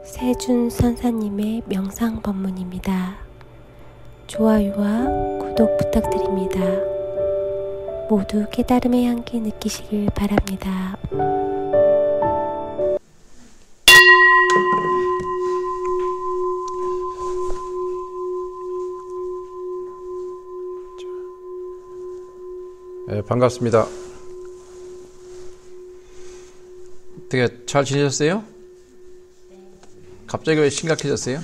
세준 선사님의 명상 법문입니다. 좋아요와 구독 부탁드립니다. 모두 깨달음의 향기 느끼시길 바랍니다. 네, 반갑습니다. 어떻게 잘 지내셨어요? 갑자기 왜 심각해졌어요?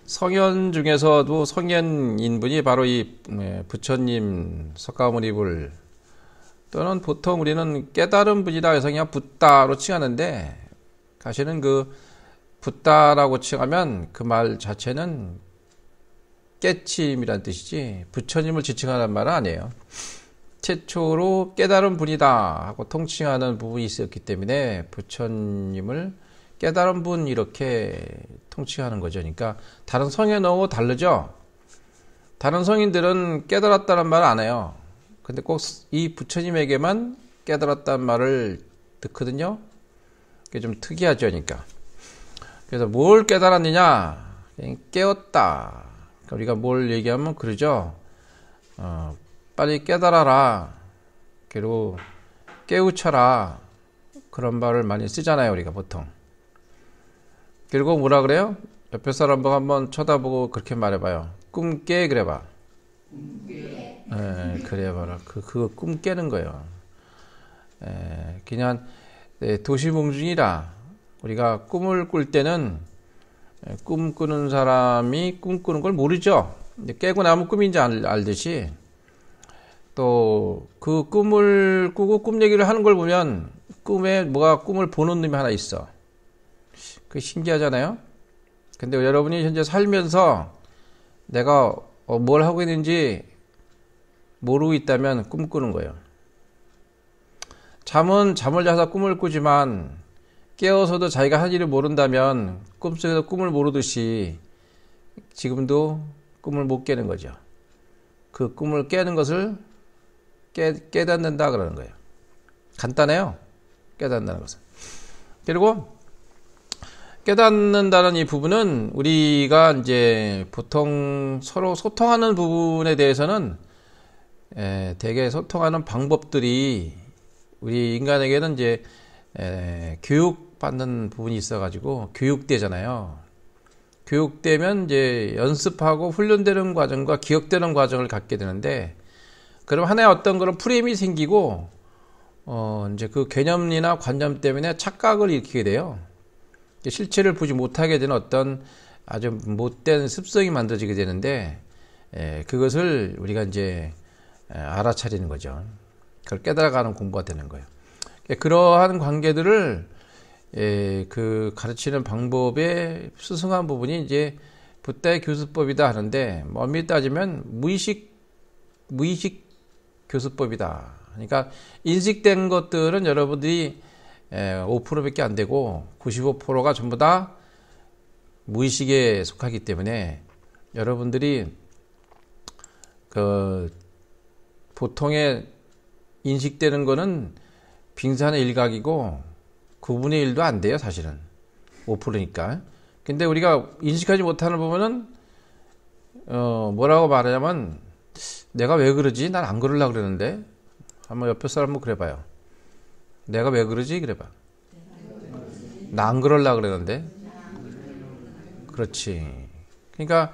성현 중에서도 성현인 분이 바로 이 부처님 석가모니불, 또는 보통 우리는 깨달은 분이다 해서 그냥 붓다로 칭하는데, 사실은 그 붓다라고 칭하면 그 말 자체는 깨침이란 뜻이지 부처님을 지칭하는 말은 아니에요. 최초로 깨달은 분이다 하고 통칭하는 부분이 있었기 때문에 부처님을 깨달은 분 이렇게 통칭하는 거죠. 그러니까 다른 성현하고 다르죠. 다른 성인들은 깨달았다는 말을 안 해요. 근데 꼭 이 부처님에게만 깨달았다는 말을 듣거든요. 그게 좀 특이하죠. 그러니까 그래서 뭘 깨달았느냐, 깨웠다. 그러니까 우리가 뭘 얘기하면 그러죠. 빨리 깨달아라, 그리고 깨우쳐라, 그런 말을 많이 쓰잖아요, 우리가 보통. 그리고 뭐라 그래요? 옆에 사람 한번 쳐다보고 그렇게 말해봐요. 꿈 깨, 그래봐. 그래봐라. 그거 꿈 깨는 거예요. 그냥 도시몽중이라, 우리가 꿈을 꿀 때는 꿈꾸는 사람이 꿈꾸는 걸 모르죠. 깨고 나면 꿈인지 알듯이, 또 그 꿈을 꾸고 꿈 얘기를 하는 걸 보면 꿈에 뭐가 꿈을 보는 놈이 하나 있어. 그게 신기하잖아요. 근데 여러분이 현재 살면서 내가 뭘 하고 있는지 모르고 있다면 꿈꾸는 거예요. 잠은 잠을 자서 꿈을 꾸지만 깨어서도 자기가 할 일을 모른다면 꿈속에서 꿈을 모르듯이 지금도 꿈을 못 깨는 거죠. 그 꿈을 깨는 것을 깨닫는다 그러는 거예요. 간단해요. 깨닫는다는 것은. 그리고 깨닫는다는 이 부분은 우리가 이제 보통 서로 소통하는 부분에 대해서는 되게 소통하는 방법들이 우리 인간에게는 이제 교육받는 부분이 있어가지고 교육되잖아요. 교육되면 이제 연습하고 훈련되는 과정과 기억되는 과정을 갖게 되는데, 그럼 하나의 어떤 그런 프레임이 생기고, 이제 그 개념이나 관념 때문에 착각을 일으키게 돼요. 실체를 보지 못하게 되는 어떤 아주 못된 습성이 만들어지게 되는데, 그것을 우리가 이제 알아차리는 거죠. 그걸 깨달아가는 공부가 되는 거예요. 그러한 관계들을 그 가르치는 방법의 수승한 부분이 이제 붓다의 교수법이다 하는데, 엄밀히 따지면 무의식 교수법이다. 그러니까 인식된 것들은 여러분들이 5%밖에 안 되고 95%가 전부 다 무의식에 속하기 때문에 여러분들이 그 보통의 인식되는 거는 빙산의 일각이고 9분의 1도 안 돼요, 사실은. 5%니까. 근데 우리가 인식하지 못하는 부분은 뭐라고 말하냐면, 내가 왜 그러지? 난 안 그러려고 그러는데. 한번 옆에 사람 한번 그래봐요. 내가 왜 그러지? 그래봐. 나 안 그러려고 그러는데. 그렇지. 그러니까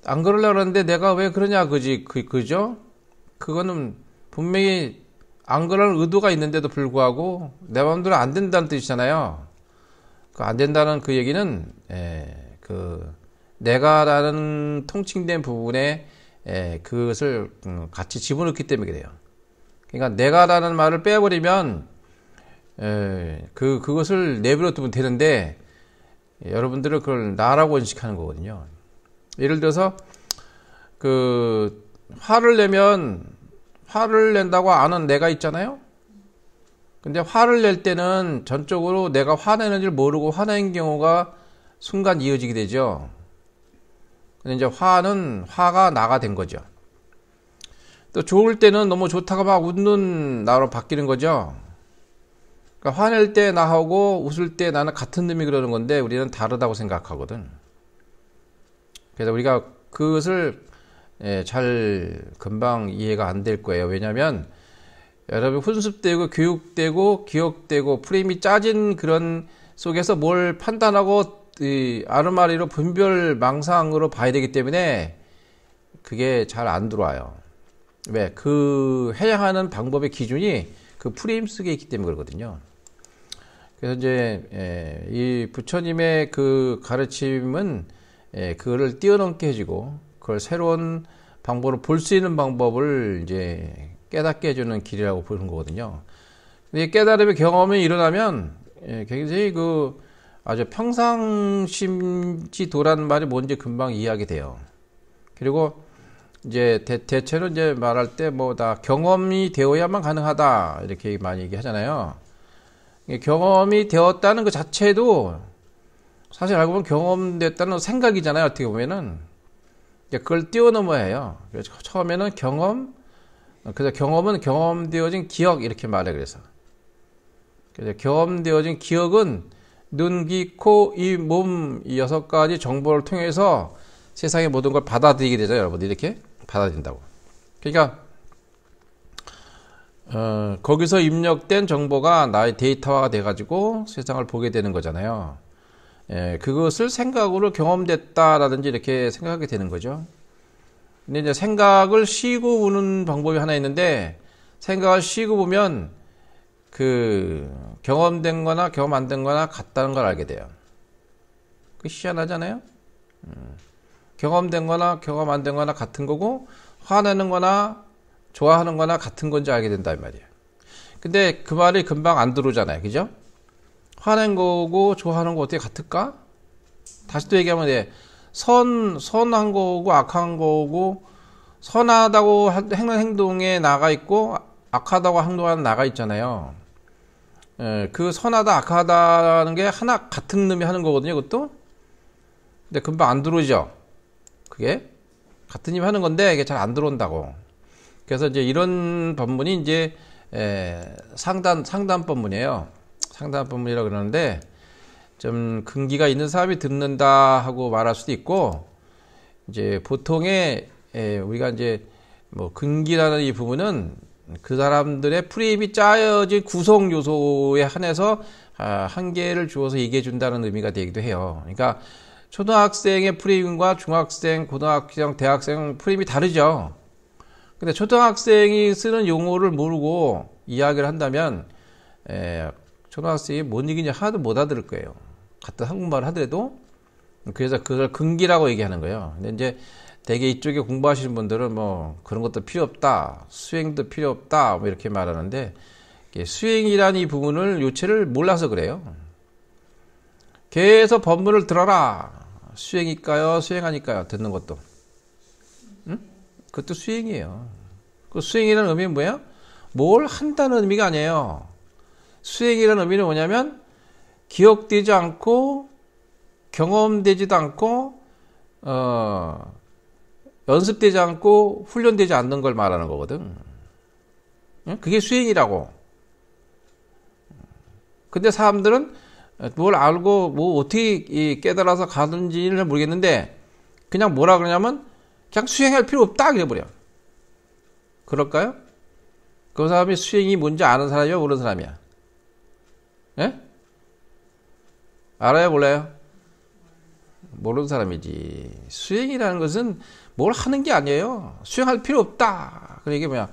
안 그러려고 그러는데 내가 왜 그러냐, 그죠? 그거는 분명히 안 그럴 의도가 있는데도 불구하고 내 마음대로 안 된다는 뜻이잖아요. 그 안 된다는 그 얘기는 그 내가라는 통칭된 부분에 그것을 같이 집어넣기 때문에 그래요. 그러니까 내가라는 말을 빼버리면 그것을 내버려 두면 되는데, 여러분들은 그걸 나라고 인식하는 거거든요. 예를 들어서 그 화를 낸다고 아는 내가 있잖아요. 근데 화를 낼 때는 전적으로 내가 화내는지를 모르고 화낸 경우가 순간 이어지게 되죠. 근데 이제 화가 나가 된 거죠. 또 좋을 때는 너무 좋다가 막 웃는 나로 바뀌는 거죠. 그러니까 화낼 때 나하고 웃을 때 나는 같은 놈이 그러는 건데 우리는 다르다고 생각하거든. 그래서 우리가 그것을 잘 금방 이해가 안 될 거예요. 왜냐하면 여러분 훈습되고 교육되고 기억되고 프레임이 짜진 그런 속에서 뭘 판단하고 아르마리로 분별 망상으로 봐야 되기 때문에 그게 잘 안 들어와요. 왜? 그 해야 하는 방법의 기준이 그 프레임 속에 있기 때문에 그러거든요. 그래서 이제 이 부처님의 그 가르침은 그거를 뛰어넘게 해주고 그걸 새로운 방법으로 볼 수 있는 방법을 이제 깨닫게 해주는 길이라고 보는 거거든요. 근데 이 깨달음의 경험이 일어나면 굉장히 그 아주 평상심지도라는 말이 뭔지 금방 이해하게 돼요. 그리고 이제 대체로 이제 말할 때 뭐 다 경험이 되어야만 가능하다 이렇게 많이 얘기하잖아요. 경험이 되었다는 그 자체도 사실 알고 보면 경험됐다는 생각이잖아요. 어떻게 보면은 그걸 뛰어넘어야 해요. 그래서 처음에는 그래서 경험은 경험되어진 기억 이렇게 말해. 그래서 경험되어진 기억은 눈, 귀, 코, 이 몸 이 6가지 정보를 통해서 세상의 모든 걸 받아들이게 되죠. 여러분들 이렇게 받아들인다고. 그러니까 거기서 입력된 정보가 나의 데이터화가 돼가지고 세상을 보게 되는 거잖아요. 그것을 생각으로 경험됐다라든지 이렇게 생각하게 되는 거죠. 근데 이제 생각을 쉬고 보는 방법이 하나 있는데 생각을 쉬고 보면 그 경험된 거나 경험 안 된 거나 같다는 걸 알게 돼요. 그 희한하잖아요. 경험된 거나 경험 안 된 거나 같은 거고 화내는 거나 좋아하는 거나 같은 건지 알게 된단 말이에요. 근데 그 말이 금방 안 들어오잖아요. 그죠? 화낸 거고 좋아하는 거 어떻게 같을까? 다시 또 얘기하면 선한 거고 악한 거고 선하다고 행하는 행동에 나가 있고 악하다고 행동하는 나가 있잖아요. 그 선하다 악하다는 게 하나 같은 놈이 하는 거거든요. 그것도. 근데 금방 안 들어오죠. 그게 같은 놈이 하는 건데 이게 잘 안 들어온다고. 그래서 이제 이런 법문이 이제 상단 법문이에요. 상단 법문이라고 그러는데 좀 근기가 있는 사람이 듣는다 하고 말할 수도 있고 이제 보통의 우리가 이제 뭐 근기라는 이 부분은 그 사람들의 프레임이 짜여진 구성 요소에 한해서 한계를 주어서 얘기해 준다는 의미가 되기도 해요. 그러니까 초등학생의 프레임과 중학생, 고등학생, 대학생 프레임이 다르죠. 근데 초등학생이 쓰는 용어를 모르고 이야기를 한다면 초등학생이 뭔 얘기인지 하나도 못 알아들을 거예요. 같은 한국말을 하더라도. 그래서 그걸 근기라고 얘기하는 거예요. 근데 이제 대개 이쪽에 공부하시는 분들은 뭐 그런 것도 필요 없다, 수행도 필요 없다 뭐 이렇게 말하는데 수행이라는 이 부분을 요체를 몰라서 그래요. 계속 법문을 들어라. 수행일까요? 수행하니까요? 듣는 것도. 응? 그것도 수행이에요. 그 수행이라는 의미는 뭐예요? 뭘 한다는 의미가 아니에요. 수행이라는 의미는 뭐냐면 기억되지 않고 경험되지도 않고 연습되지 않고 훈련되지 않는 걸 말하는 거거든. 그게 수행이라고. 근데 사람들은 뭘 알고 뭐 어떻게 깨달아서 가든지는 모르겠는데 그냥 뭐라 그러냐면 그냥 수행할 필요 없다 그래버려. 그럴까요? 그 사람이 수행이 뭔지 아는 사람이야 모르는 사람이야? 예? 알아요 몰라요? 모르는 사람이지. 수행이라는 것은 뭘 하는 게 아니에요. 수행할 필요 없다. 그 이게 뭐야?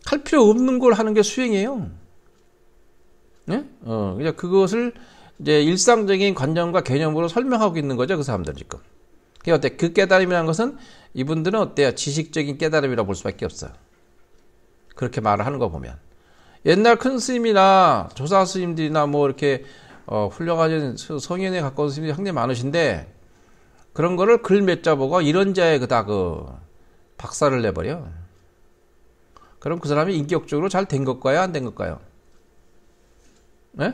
할 필요 없는 걸 하는 게 수행이에요. 네? 그냥 그것을 이제 일상적인 관념과 개념으로 설명하고 있는 거죠. 그 사람들 지금. 그게 어때? 그 깨달음이라는 것은 이분들은 어때요? 지식적인 깨달음이라고 볼 수밖에 없어요. 그렇게 말을 하는 거 보면. 옛날 큰 스님이나 조사 스님들이나 뭐 이렇게 훌륭하신 성인에 가까운 스님들이 상당히 많으신데 그런 거를 글 몇 자 보고 이런 자에 박살을 내버려. 그럼 그 사람이 인격적으로 잘 된 것과요? 안 된 것과요? 네?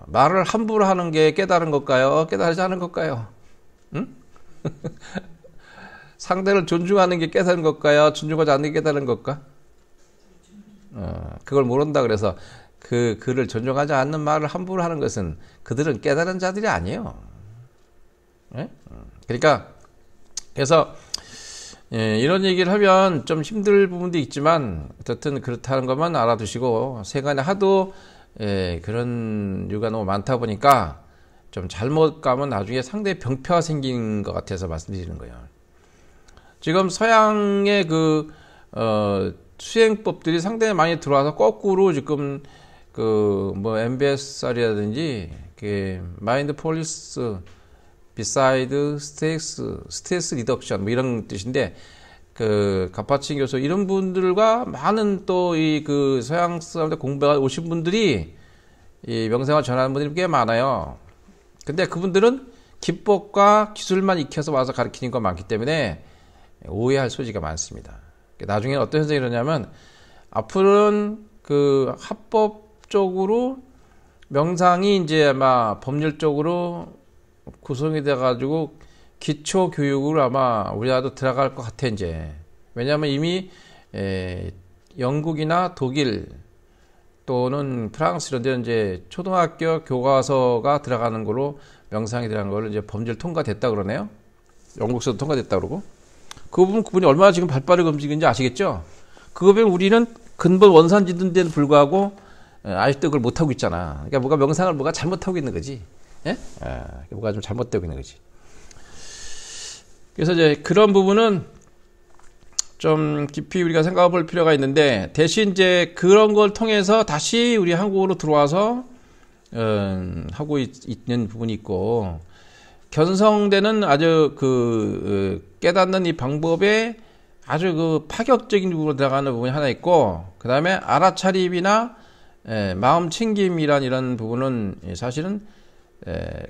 말을 함부로 하는 게 깨달은 것까요? 깨달지 않은 것까요? 응? 상대를 존중하는 게 깨달은 것과요, 존중하지 않는 게 깨달은 것과? 그걸 모른다 그래서 그를 존중하지 않는 말을 함부로 하는 것은 그들은 깨달은 자들이 아니에요. 예? 그러니까, 그래서, 이런 얘기를 하면 좀 힘들 부분도 있지만, 어쨌든 그렇다는 것만 알아두시고, 세간에 하도, 그런 이유가 너무 많다 보니까, 좀 잘못 가면 나중에 상당히 병폐가 생긴 것 같아서 말씀드리는 거예요. 지금 서양의 수행법들이 상당히 많이 들어와서 거꾸로 지금 MBSR이라든지 마인드 폴리스 비사이드 스트레스 리덕션 이런 뜻인데 가파친 교수 이런 분들과 많은 또 서양 사람들 공부해 오신 분들이 이 명상을 전하는 분들이 꽤 많아요. 근데 그분들은 기법과 기술만 익혀서 와서 가르치는 거 많기 때문에 오해할 소지가 많습니다. 나중에 어떤 현상이 일어나냐면 앞으로는 합법적으로 명상이 이제 아마 법률적으로 구성이 돼가지고 기초 교육으로 아마 우리나라도 들어갈 것 같아 이제. 왜냐하면 이미 영국이나 독일 또는 프랑스 이런 데 이제 초등학교 교과서가 들어가는 걸로 명상이 들어가는 걸로 이제 법률 통과됐다 그러네요. 영국서도 통과됐다 그러고. 그분이 얼마나 지금 발빠르게 움직이는지 아시겠죠? 그거 보면 우리는 근본 원산 짓는 데는 불구하고 아직도 그걸 못하고 있잖아. 그러니까 명상을 뭐가 잘못하고 있는 거지. 예? 뭐가 좀 잘못되고 있는 거지. 그래서 이제 그런 부분은 좀 깊이 우리가 생각해 볼 필요가 있는데, 대신 이제 그런 걸 통해서 다시 우리 한국으로 들어와서, 하고 있는 부분이 있고, 견성되는 아주 깨닫는 이 방법에 아주 파격적인 부분으로 들어가는 부분이 하나 있고, 그 다음에 알아차림이나, 마음 챙김이란 이런 부분은 사실은,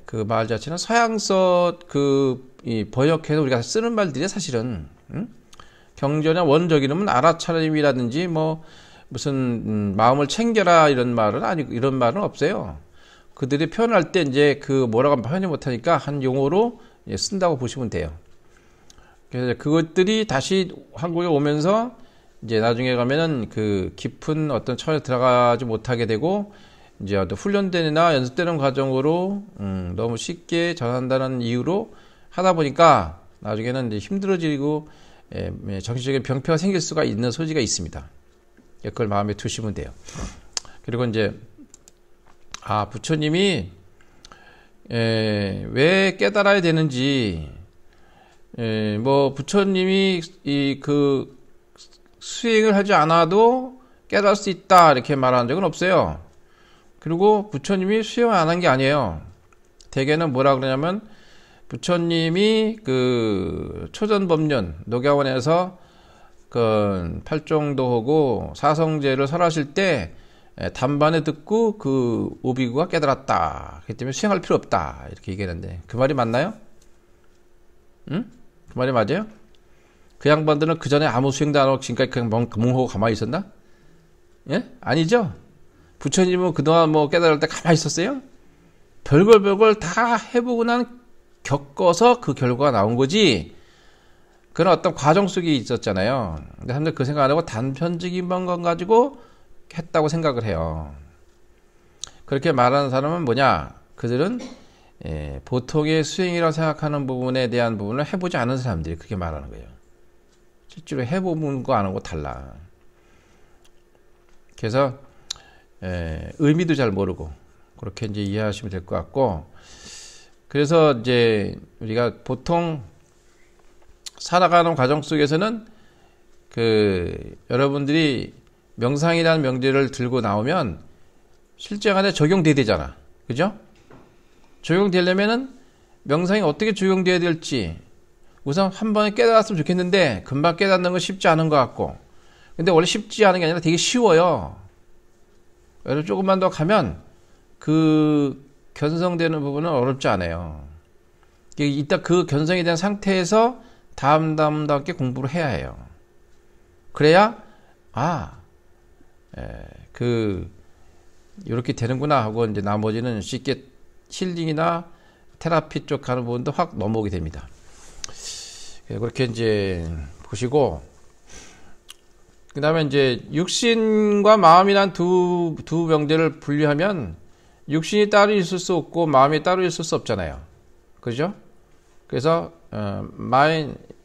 그 말 자체는 서양서 이 번역해서 우리가 쓰는 말들이 사실은, 경전의 원적 이름은 알아차림이라든지 무슨 마음을 챙겨라 이런 말은 아니고 이런 말은 없어요. 그들이 표현할 때 이제 뭐라고 표현을 못하니까 한 용어로 쓴다고 보시면 돼요. 그래서 그것들이 다시 한국에 오면서 이제 나중에 가면은 깊은 어떤 차원에 들어가지 못하게 되고 이제 어떤 훈련되나 연습되는 과정으로 너무 쉽게 전한다는 이유로 하다 보니까 나중에는 이제 힘들어지고 정신적인 병폐가 생길 수가 있는 소지가 있습니다. 그걸 마음에 두시면 돼요. 그리고 이제 부처님이 왜 깨달아야 되는지 부처님이 수행을 하지 않아도 깨달을 수 있다 이렇게 말하는 적은 없어요. 그리고 부처님이 수행을 안 한 게 아니에요. 대개는 뭐라 그러냐면 부처님이 초전법륜 녹야원에서 팔종도하고 사성제를 설하실 때 단반에 듣고 오비구가 깨달았다. 그렇기 때문에 수행할 필요 없다. 이렇게 얘기하는데 그 말이 맞나요? 응? 그 말이 맞아요? 그 양반들은 그 전에 아무 수행도 안 하고 지금까지 그냥 멍하고 가만히 있었나? 예? 아니죠? 부처님은 그동안 깨달을 때 가만히 있었어요? 별걸 다 해보고 겪어서 그 결과가 나온 거지. 그런 어떤 과정 속에 있었잖아요. 근데 사람들 그 생각 안 하고 단편적인 것 가지고 했다고 생각을 해요. 그렇게 말하는 사람은 뭐냐? 그들은 보통의 수행이라고 생각하는 부분에 대한 부분을 해보지 않은 사람들이 그렇게 말하는 거예요. 실제로 해보는 거 안 하고 달라. 그래서 의미도 잘 모르고 그렇게 이제 이해하시면 될 것 같고, 그래서 이제 우리가 보통 살아가는 과정 속에서는 여러분들이 명상이라는 명제를 들고 나오면 실생활에 적용돼야 되잖아. 그죠? 적용되려면은 명상이 어떻게 적용돼야 될지 우선 한 번에 깨달았으면 좋겠는데 금방 깨닫는 건 쉽지 않은 것 같고, 근데 원래 쉽지 않은 게 아니라 되게 쉬워요. 여러분 조금만 더 가면 견성되는 부분은 어렵지 않아요. 이따 견성이 된 상태에서 다음답게 공부를 해야 해요. 그래야 이렇게 되는구나 하고 이제 나머지는 쉽게 힐링이나 테라피 쪽 가는 부분도 확 넘어오게 됩니다. 그렇게 이제 보시고, 그 다음에 이제 육신과 마음이란 두 명제를 분리하면 육신이 따로 있을 수 없고 마음이 따로 있을 수 없잖아요. 그죠? 그래서,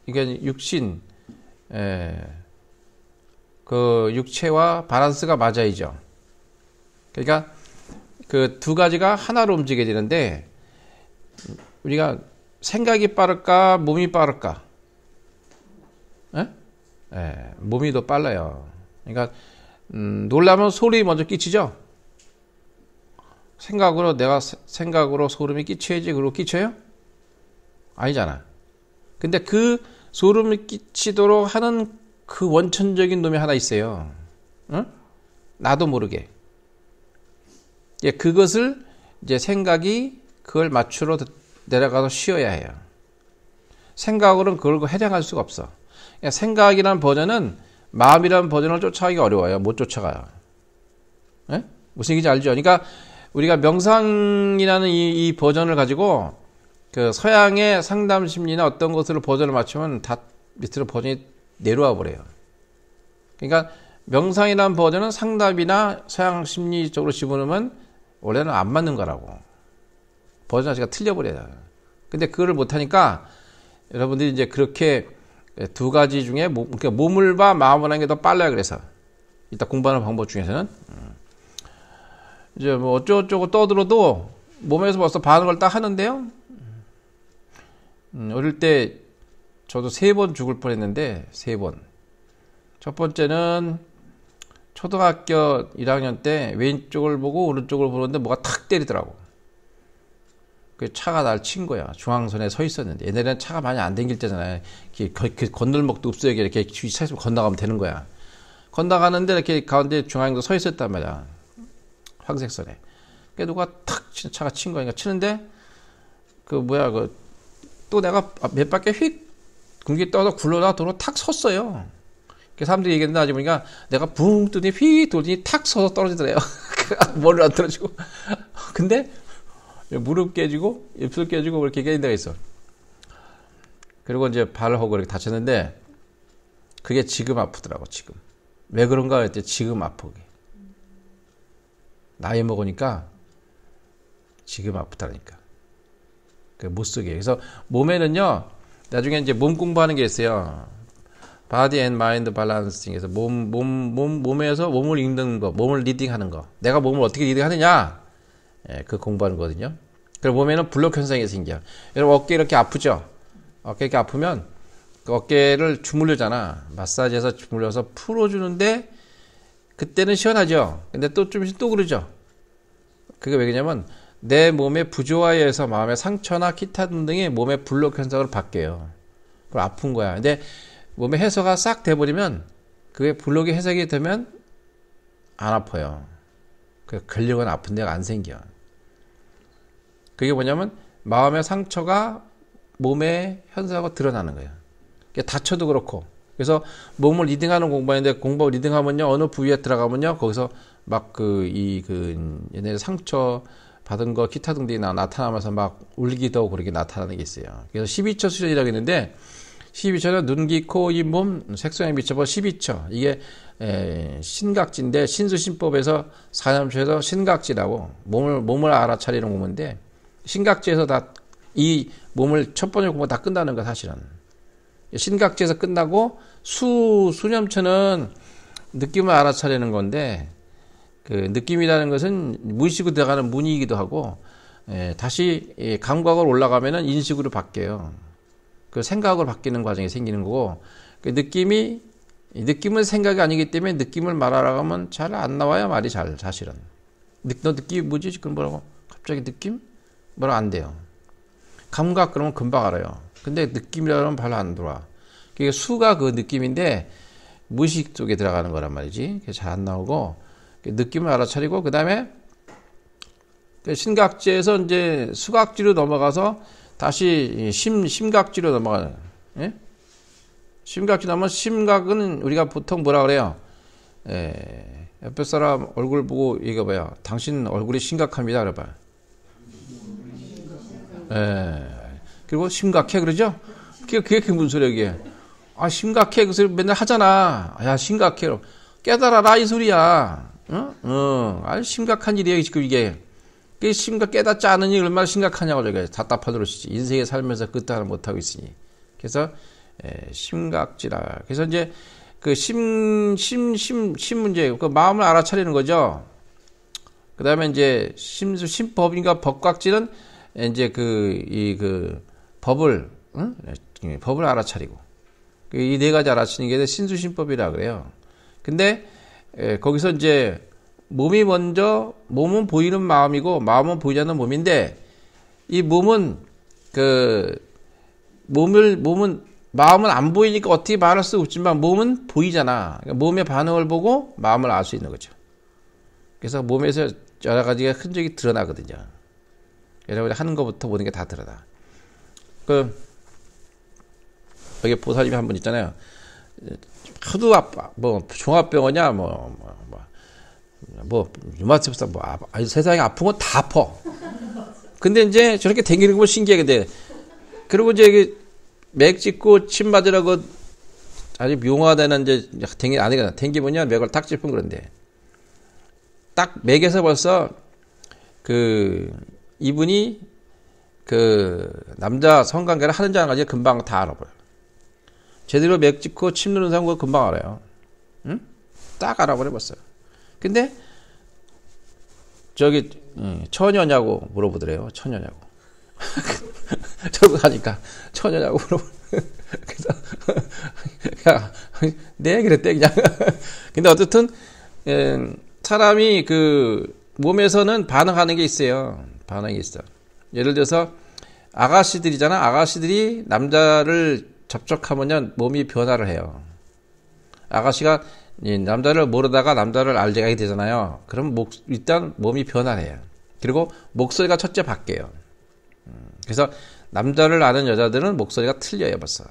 이게 육신, 그 육체와 밸런스가 맞아야죠. 그러니까 그 두 가지가 하나로 움직여야 되는데, 우리가 생각이 빠를까, 몸이 빠를까? 몸이 더 빨라요. 그러니까 놀라면 소름이 먼저 끼치죠. 내가 생각으로 소름이 끼쳐야지. 그리고 끼쳐요? 아니잖아. 근데 그 소름이 끼치도록 하는 그 원천적인 놈이 하나 있어요. 응? 나도 모르게. 예, 그것을 이제 생각이 그걸 맞추러 내려가서 쉬어야 해요. 생각으로는 그걸 해량할 수가 없어. 생각이라는 버전은 마음이라는 버전을 쫓아가기 어려워요. 못 쫓아가요. 예? 무슨 얘기인지 알죠? 그러니까 우리가 명상이라는 이 버전을 가지고 그 서양의 상담 심리나 어떤 것으로 버전을 맞추면 다 밑으로 버전이 내려와 버려요. 그러니까 명상이라는 버전은 상담이나 서양 심리 쪽으로 집어넣으면 원래는 안 맞는 거라고. 버전 자체가 틀려버려요. 근데 그거를 못하니까 여러분들이 이제 그렇게 두 가지 중에 그러니까 몸을 봐 마음을 하는 게 더 빨라요. 그래서 이따 공부하는 방법 중에서는 이제 뭐 어쩌고저쩌고 떠들어도 몸에서 벌써 반응을 딱 하는데요. 어릴 때 저도 3번 죽을 뻔했는데 3번. 첫 번째는 초등학교 1학년 때 왼쪽을 보고 오른쪽을 보는데 뭐가 탁 때리더라고. 그 차가 날 친 거야. 중앙선에 서 있었는데. 옛날에는 차가 많이 안 댕길 때잖아요. 건널목도 없어요. 이렇게 차 있으면 건너가면 되는 거야. 건너가는데 이렇게 가운데 중앙에도 서 있었단 말이야. 황색선에. 그게 누가 탁 차가 친 거야. 그러니까 치는데, 또 내가 몇 바퀴 휙 공기 떠서 굴러다 도로 탁 섰어요. 사람들이 얘기했는데 나중에 보니까 내가 붕 뜨니 휙 돌더니 탁 서서 떨어지더래요. 머리를 안 떨어지고. 근데, 무릎 깨지고 입술 깨지고 그렇게 깨진 데가 있어. 그리고 이제 발하고 그렇게 다쳤는데 그게 지금 아프더라고. 지금 왜 그런가 했더니 지금 아프게 나이 먹으니까 지금 아프다니까. 못 쓰게. 그래서 몸에는요 나중에 이제 몸 공부하는 게 있어요. Body and Mind Balancing에서 몸에서 몸을 읽는 거, 몸을 리딩하는 거. 내가 몸을 어떻게 리딩하느냐. 그 공부하는 거거든요. 그리고 몸에는 블록 현상이 생겨. 여러분 어깨 이렇게 아프죠? 어깨 이렇게 아프면 그 어깨를 주물르잖아. 마사지해서 주물러서 풀어주는데 그때는 시원하죠. 근데 또 좀 있으면 또 그러죠. 그게 왜 그러냐면 내 몸의 부조화에 의해서 마음의 상처나 기타 등등이 몸의 블록 현상으로 바뀌어요. 그럼 아픈 거야. 근데 몸의 해소가 싹 돼버리면 그게 블록이 해소가 되면 안 아파요. 그 근력은 아픈 데가 안 생겨. 그게 뭐냐면 마음의 상처가 몸의 현상으로 드러나는 거예요. 다쳐도 그렇고. 그래서 몸을 리딩하는 공부하는데 공부 리딩하면요 어느 부위에 들어가면요 거기서 막 얘네 상처 받은 거 기타 등등이 나타나면서 막 울기도 하고 그렇게 나타나는 게 있어요. 그래서 12처 수련이라고 했는데 12처는 눈, 귀, 코, 입, 몸, 색소에 미쳐봐 12처. 이게 신각지인데 신수신법에서 사념처에서 신각지라고 몸을 알아차리는 공부인데 신각지에서 다 이 몸을 첫 번째 공부 다 끝나는 거 사실은. 신각지에서 끝나고 수념처는 느낌을 알아차리는 건데 그 느낌이라는 것은 무의식으로 들어가는 문이기도 하고 다시 감각으로 올라가면은 인식으로 바뀌어요. 그 생각으로 바뀌는 과정이 생기는 거고 그 느낌은 생각이 아니기 때문에 느낌을 말하라고 하면 잘 안 나와요. 말이 잘 사실은. 너 느낌이 뭐지? 지금 뭐라고? 갑자기 느낌? 뭐라 안 돼요. 감각 그러면 금방 알아요. 근데 느낌이라고 하면 별로 안 들어와. 그게 수가 그 느낌인데 무의식 쪽에 들어가는 거란 말이지. 그게 잘 안 나오고 느낌을 알아차리고 그 다음에 신각지에서 이제 수각지로 넘어가서 다시 심각지로 넘어가요. 예? 심각지 나면 심각은 우리가 보통 뭐라 그래요? 옆에 사람 얼굴 보고 얘기해봐요. 당신 얼굴이 심각합니다. 그래봐요. 그리고 심각해 그러죠? 그게 무슨 소리야, 그게. 아, 심각해. 그 소리 맨날 하잖아. 야, 심각해. 깨달아라, 이 소리야. 아주 심각한 일이에요, 지금 이게. 깨닫지 않으니 얼마나 심각하냐고, 저게. 답답하도록 시지. 인생에 살면서 그것도 하나 못하고 있으니. 그래서, 심각지라. 그래서 이제, 그 심 문제, 그 마음을 알아차리는 거죠. 그 다음에 이제, 심법인가 법각지는 이제 법을, 법을 알아차리고. 이 네 가지 알아차리는 게 신수심법이라 그래요. 근데, 거기서 이제, 몸은 보이는 마음이고, 마음은 보이지 않는 몸인데, 이 몸은, 마음은 안 보이니까 어떻게 말할 수 없지만, 몸은 보이잖아. 그러니까 몸의 반응을 보고 마음을 알 수 있는 거죠. 그래서 몸에서 여러 가지가 흔적이 드러나거든요. 여러분이 하는 것부터 모든 게 다 드러나. 여기 보살님이 한 분 있잖아요. 하도 아파. 종합병원이야, 류마티스, 세상에 아픈 건 다 아파. 근데 이제 저렇게 댕기는 거 보면 신기해, 근데. 그리고 이제 맥 짚고 침 맞으라고 아주 묘화되는 이제 댕기면요, 맥을 탁 짚은 그런데. 딱 맥에서 벌써 이분이 남자 성관계를 하는지 안 하는지 금방 다 알아버려. 제대로 맥 짚고 침 누는 사람 그거 금방 알아요. 응? 딱 알아버려 봤어요. 근데 처녀냐고 물어보더래요. 처녀냐고. 저러고 가니까 처녀냐고 물어보더래요. 그래서 네 그랬대 그냥. 근데 어쨌든 사람이 몸에서는 반응하는 게 있어요. 반응이 있어. 예를 들어서 아가씨들이잖아. 아가씨들이 남자를 접촉하면 몸이 변화를 해요. 아가씨가 남자를 모르다가 남자를 알게 하게 되잖아요. 그럼 일단 몸이 변화를 해요. 그리고 목소리가 첫째 바뀌어요. 그래서 남자를 아는 여자들은 목소리가 틀려요, 벌써.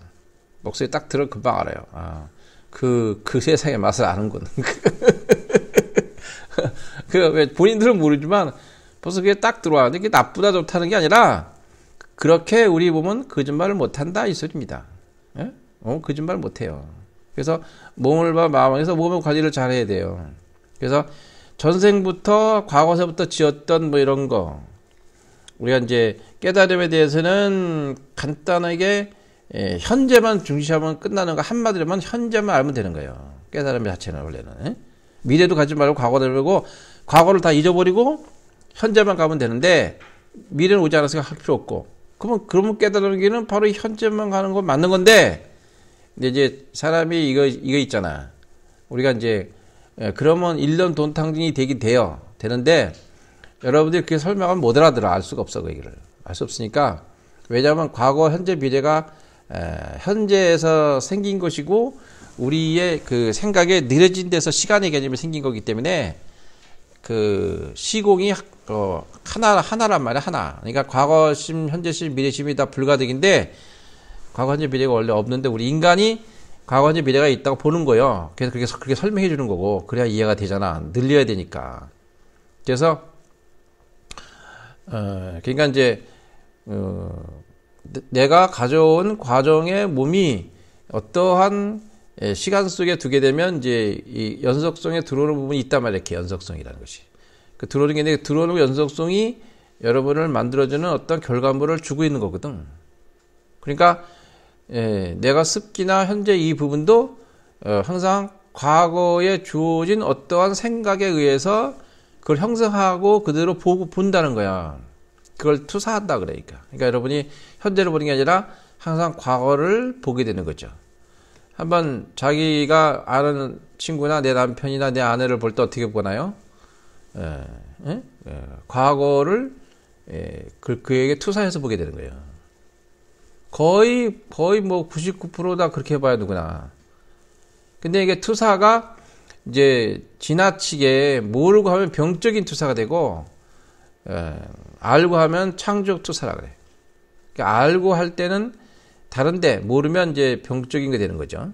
목소리 딱 들어 금방 알아요. 아, 그 세상의 맛을 아는군. 왜 본인들은 모르지만 벌써 그게 딱 들어와. 근데 그게 나쁘다 좋다는 게 아니라 그렇게 우리 몸은 거짓말을 못한다 이 소리입니다. 예? 거짓말 못해요. 그래서 몸을 마음에서 몸의 관리를 잘 해야 돼요. 그래서 전생부터 과거서부터 지었던 이런 거 우리가 이제 깨달음에 대해서는 간단하게 현재만 중시하면 끝나는 거 한마디로만 현재만 알면 되는 거예요. 깨달음 자체는 원래는 미래도 가지 말고 과거를 보고 과거를 다 잊어버리고 현재만 가면 되는데 미래는 오지 않았으니까 할 필요 없고 그러면 깨달은 길은 바로 현재만 가는 거 맞는 건데 근데 이제 사람이 이거 있잖아. 우리가 이제 그러면 1년 돈 탕진이 되긴 되는데 여러분들이 그렇게 설명하면 못 알아들어. 알 수가 없어. 그 얘기를. 알 수 없으니까 왜냐하면 과거, 현재, 미래가 현재에서 생긴 것이고 우리의 그 생각에 느려진 데서 시간의 개념이 생긴 거기 때문에 그 시공이 하나란 말이야. 하나. 그러니까 과거심, 현재심, 미래심이 다 불가득인데 과거, 현재, 미래가 원래 없는데 우리 인간이 과거, 현재, 미래가 있다고 보는 거예요. 그래서 그렇게 설명해 주는 거고 그래야 이해가 되잖아. 늘려야 되니까. 그래서 그러니까 이제 내가 가져온 과정의 몸이 어떠한 시간 속에 두게 되면 이제 이 연속성에 들어오는 부분이 있단 말이에요. 이렇게 연속성이라는 것이. 그 들어오는 게 있는데 들어오는 연속성이 여러분을 만들어주는 어떤 결과물을 주고 있는 거거든. 그러니까 내가 습기나 현재 이 부분도 항상 과거에 주어진 어떠한 생각에 의해서 그걸 형성하고 그대로 본다는 거야. 그걸 투사한다 그러니까. 그러니까 여러분이 현재를 보는 게 아니라 항상 과거를 보게 되는 거죠. 한번 자기가 아는 친구나 내 남편이나 내 아내를 볼 때 어떻게 보나요? 과거를 그에게 투사해서 보게 되는 거예요. 거의 99%다 그렇게 봐야 누구나. 근데 이게 투사가 이제 지나치게 모르고 하면 병적인 투사가 되고 알고 하면 창조적 투사라 그래. 그러니까 알고 할 때는 다른데 모르면 이제 병적인 게 되는 거죠.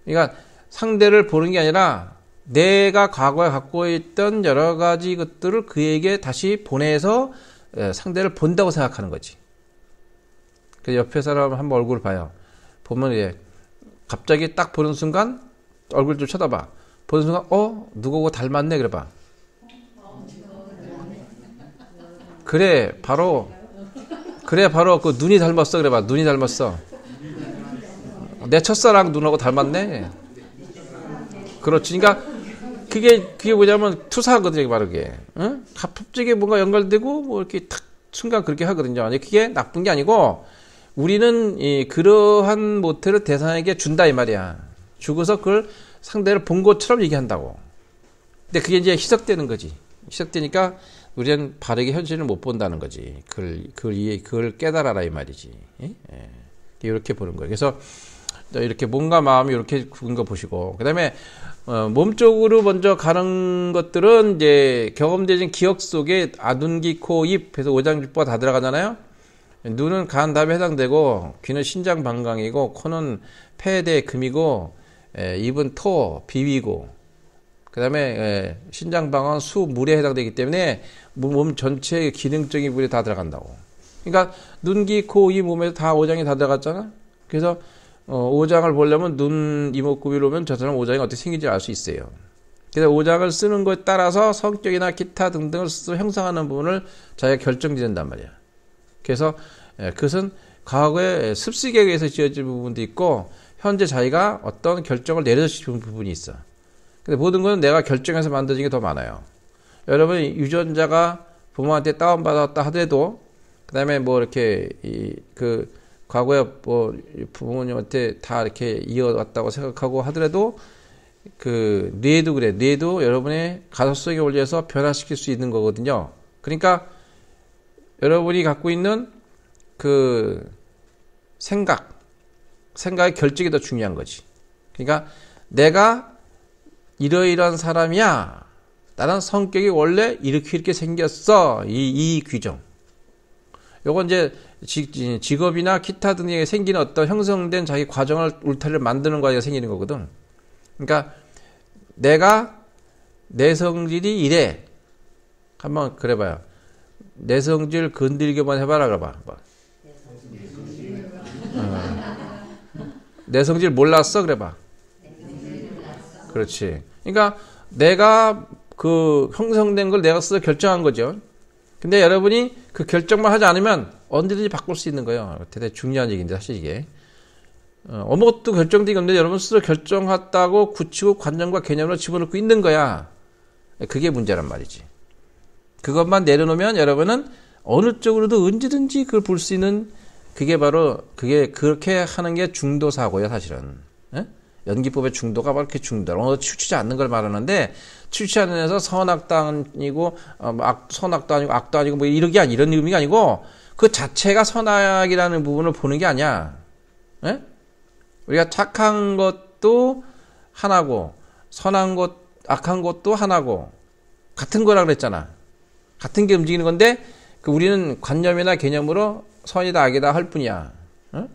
그러니까 상대를 보는 게 아니라 내가 과거에 갖고 있던 여러 가지 것들을 그에게 다시 보내서 상대를 본다고 생각하는 거지. 그 옆에 사람 한번 얼굴을 봐요. 보면 이제 갑자기 딱 보는 순간 얼굴 좀 쳐다봐. 보는 순간 누구고 닮았네 그래봐. 그래 바로 그 눈이 닮았어 그래봐. 눈이 닮았어. 내 첫사랑 눈하고 닮았네. 그렇지. 그러니까 그게 뭐냐면 투사거든요. 바로 그게. 응? 갑자기 뭔가 연결되고 뭐 이렇게 탁 순간 그렇게 하거든요. 그게 나쁜 게 아니고 우리는 그러한 모태를 대상에게 준다 이 말이야. 주고서 그걸 상대를 본 것처럼 얘기한다고. 근데 그게 이제 희석되는 거지. 희석되니까 우리는 바르게 현실을 못 본다는 거지. 그걸 깨달아라 이 말이지. 예? 이렇게 보는 거예요. 그래서 이렇게 몸과 마음이 이렇게 구분 거 보시고, 그 다음에 몸 쪽으로 먼저 가는 것들은 이제 경험되진 기억 속에 눈, 귀, 코, 입 해서 오장육부가 다 들어가잖아요. 눈은 간, 답에 해당되고, 귀는 신장, 방광이고, 코는 폐대, 금이고, 입은 토, 비위고, 그 다음에 신장, 방광, 수, 물에 해당되기 때문에 몸 전체의 기능적인 부분이 다 들어간다고. 그러니까 눈, 귀, 코, 입, 몸에서 다 오장이 다 들어갔잖아. 그래서 오장을 보려면 눈, 이목구비로 오면 저 사람 오장이 어떻게 생긴지 알 수 있어요. 그래서 오장을 쓰는 것에 따라서 성격이나 기타 등등을 스스로 형성하는 부분을 자기가 결정짓는단 말이야. 그래서 그것은 과거에 습식에 의해서 지어진 부분도 있고 현재 자기가 어떤 결정을 내려주는 부분이 있어. 근데 모든 건 내가 결정해서 만들어진 게 더 많아요. 여러분 유전자가 부모한테 다운받았다 하더라도 그 다음에 뭐 이렇게 과거에 뭐 부모님한테 다 이렇게 이어왔다고 생각하고 하더라도 그 뇌도 그래. 뇌도 여러분의 가슴 속에 올려서 변화시킬 수 있는 거거든요. 그러니까 여러분이 갖고 있는 그 생각의 결정이 더 중요한 거지. 그러니까 내가 이러이러한 사람이야. 나는 성격이 원래 이렇게 생겼어. 이 규정. 요건 이제 직업이나 기타 등에 생기는 어떤 형성된 자기 과정을 울타리를 만드는 과정이 생기는 거거든. 그러니까 내 성질이 이래. 한번 그래봐요. 내 성질 건들기만 해봐라 그래봐. 내 성질 몰랐어 그래봐. 그렇지. 그러니까 내가 그 형성된 걸 내가 스스로 결정한 거죠. 근데 여러분이 그 결정만 하지 않으면 언제든지 바꿀 수 있는 거예요. 대단히 중요한 얘기인데 사실 이게 아무것도 결정되기 없는데 여러분 스스로 결정했다고 굳히고 관념과 개념으로 집어넣고 있는 거야. 그게 문제란 말이지. 그것만 내려놓으면 여러분은 어느 쪽으로도 언제든지 그걸 볼 수 있는 그게 바로 그렇게 하는 게 중도사고요 사실은. 예? 연기법의 중도가 바로 이렇게 중도. 치우치지 않는 걸 말하는데 치우치지 않는 데서 선악도 아니고 선악도 아니고 악도 아니고 뭐 이런 의미가 아니고 그 자체가 선악이라는 부분을 보는 게 아니야. 예? 우리가 착한 것도 하나고 선한 것 악한 것도 하나고 같은 거라 그랬잖아. 같은 게 움직이는 건데 우리는 관념이나 개념으로 선이다 악이다 할 뿐이야. 어?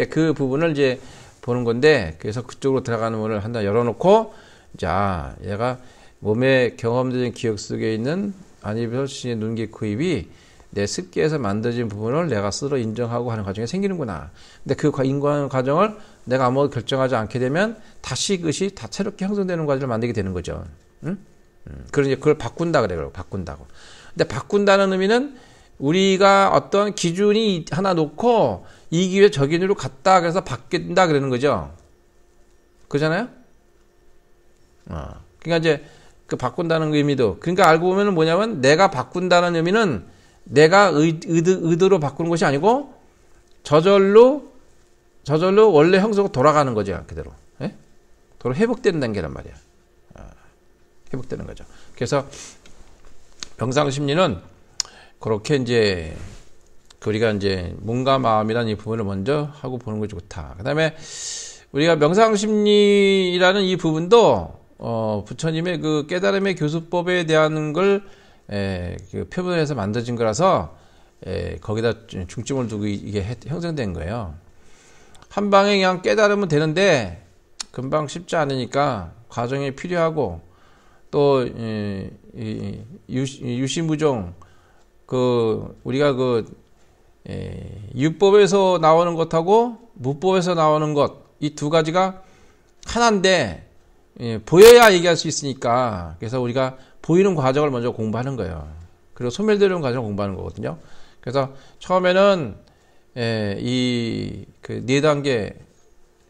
그 부분을 이제 보는 건데 그래서 그쪽으로 들어가는 문을 하나 열어놓고 자 얘가 몸에 경험된 기억 속에 있는 안입에서 시의 눈, 귀, 코, 입이 내 습기에서 만들어진 부분을 내가 스스로 인정하고 하는 과정이 생기는구나. 근데 그 인과하는 과정을 내가 아무것도 결정하지 않게 되면 다시 그것이 다 새롭게 형성되는 과정을 만들게 되는 거죠. 응? 그러니 그걸 바꾼다 그래요. 바꾼다고. 근데 바꾼다는 의미는 우리가 어떤 기준이 하나 놓고 이 기회 저 기준으로 갔다 그래서 바뀐다 그러는 거죠. 그잖아요? 그러니까 이제 그 바꾼다는 의미도 그러니까 알고 보면 뭐냐면 내가 바꾼다는 의미는 내가 의도로 바꾸는 것이 아니고 저절로 원래 형성으로 돌아가는 거죠. 그대로. 예? 도로 회복되는 단계란 말이야. 회복되는 거죠. 그래서 명상심리는 그렇게 이제 우리가 이제 몸과 마음이라는 이 부분을 먼저 하고 보는 것이 좋다. 그다음에 우리가 명상심리라는 이 부분도 부처님의 그 깨달음의 교수법에 대한 걸 그 표본해서 만들어진 거라서 거기다 중점을 두고 이게 형성된 거예요. 한 방에 그냥 깨달으면 되는데 금방 쉽지 않으니까 과정이 필요하고 또 유시무종 우리가 율법에서 나오는 것하고 무법에서 나오는 것, 이 두 가지가 하나인데 보여야 얘기할 수 있으니까, 그래서 우리가 보이는 과정을 먼저 공부하는 거예요. 그리고 소멸되는 과정을 공부하는 거거든요. 그래서 처음에는 이 그 네 단계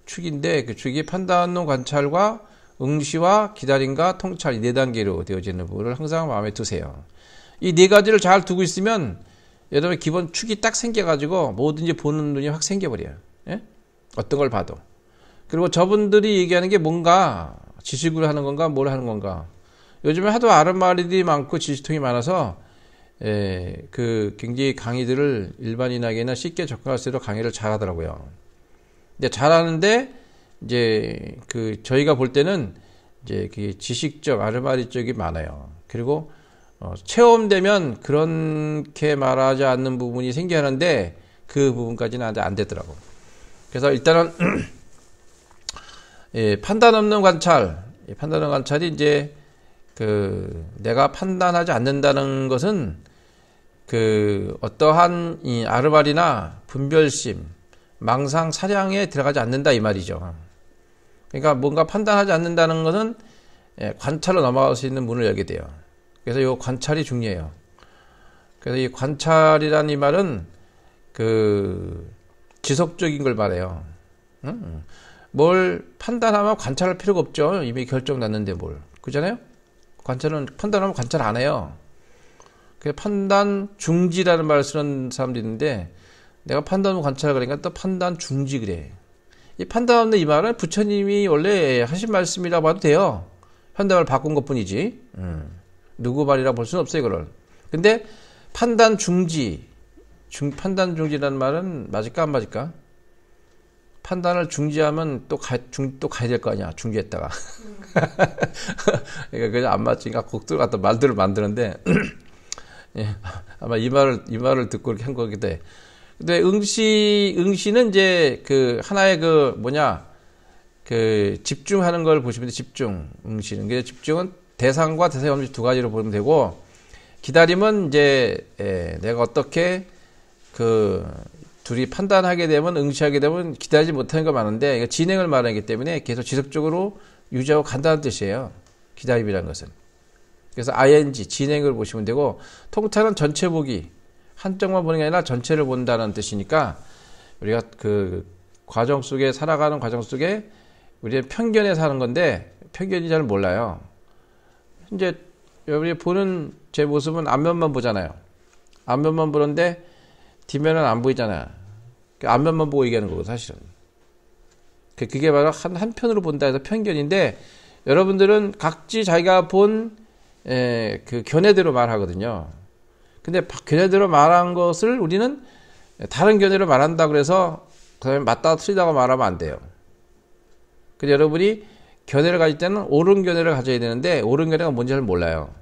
축인데, 그 축이 판단론, 관찰과 응시와 기다림과 통찰, 이 네 단계로 되어지는 부분을 항상 마음에 두세요. 이 네 가지를 잘 두고 있으면 여러분의 기본 축이 딱 생겨가지고 뭐든지 보는 눈이 확 생겨버려요. 예? 어떤 걸 봐도. 그리고 저분들이 얘기하는 게 뭔가 지식으로 하는 건가, 뭘 하는 건가. 요즘에 하도 아는 말이 많고 지식통이 많아서 그 굉장히 강의들을 일반인에게나 쉽게 접근할 수 있도록 강의를 잘하더라고요. 근데 잘하는데 이제 그 저희가 볼 때는 이제 그 지식적 아르마리 쪽이 많아요. 그리고 체험되면 그렇게 말하지 않는 부분이 생겨야 하는데 그 부분까지는 안 되더라고. 그래서 일단은 판단 없는 관찰, 판단 없는 관찰이 이제 그 내가 판단하지 않는다는 것은 그 어떠한 이 아르바리나 분별심, 망상, 사량에 들어가지 않는다 이 말이죠. 그러니까 뭔가 판단하지 않는다는 것은 관찰로 넘어갈 수 있는 문을 열게 돼요. 그래서 이 관찰이 중요해요. 그래서 이 관찰이라는 이 말은 그 지속적인 걸 말해요. 뭘 판단하면 관찰할 필요가 없죠. 이미 결정 났는데 뭘. 그잖아요? 관찰은 판단하면 관찰 안 해요. 그 판단 중지라는 말을 쓰는 사람도 있는데 내가 판단 후 관찰 그러니까 또 판단 중지 그래. 이 판단 없는 이 말은 부처님이 원래 하신 말씀이라고 봐도 돼요. 현대말 바꾼 것뿐이지. 누구 말이라 볼 수는 없어요, 그걸. 근데 판단 중지, 판단 중지라는 말은 맞을까 안 맞을까? 판단을 중지하면 또 가야 될 거 아니야, 중지했다가. 그러니까 그냥 안 맞으니까 곡들 같은 말들을 만드는데, 예, 아마 이 말을 듣고 이렇게 한 거기도 해. 근데 응시는 이제 그 하나의 그 집중하는 걸 보시면 돼, 집중, 응시는. 그래서 집중은 대상과 대상이 없는 두 가지로 보면 되고, 기다림은 이제, 내가 어떻게 그, 둘이 판단하게 되면, 응시하게 되면 기다리지 못하는 거 많은데, 이거 진행을 말하기 때문에 계속 지속적으로 유지하고 간다는 뜻이에요. 기다림이라는 것은. 그래서 ing, 진행을 보시면 되고, 통찰은 전체 보기. 한쪽만 보는 게 아니라 전체를 본다는 뜻이니까, 우리가 그 과정 속에, 살아가는 과정 속에, 우리는 편견에 사는 건데, 편견이 잘 몰라요. 이제, 여러분이 보는 제 모습은 앞면만 보잖아요. 앞면만 보는데, 뒷면은 안 보이잖아. 앞면만 보고 얘기하는 거고, 사실은. 그게 바로 한편으로 본다 해서 편견인데, 여러분들은 각지 자기가 본, 그 견해대로 말하거든요. 근데 견해대로 말한 것을 우리는 다른 견해로 말한다 그래서, 그 다음에 맞다 틀리다고 말하면 안 돼요. 근데 여러분이 견해를 가질 때는 옳은 견해를 가져야 되는데, 옳은 견해가 뭔지 잘 몰라요.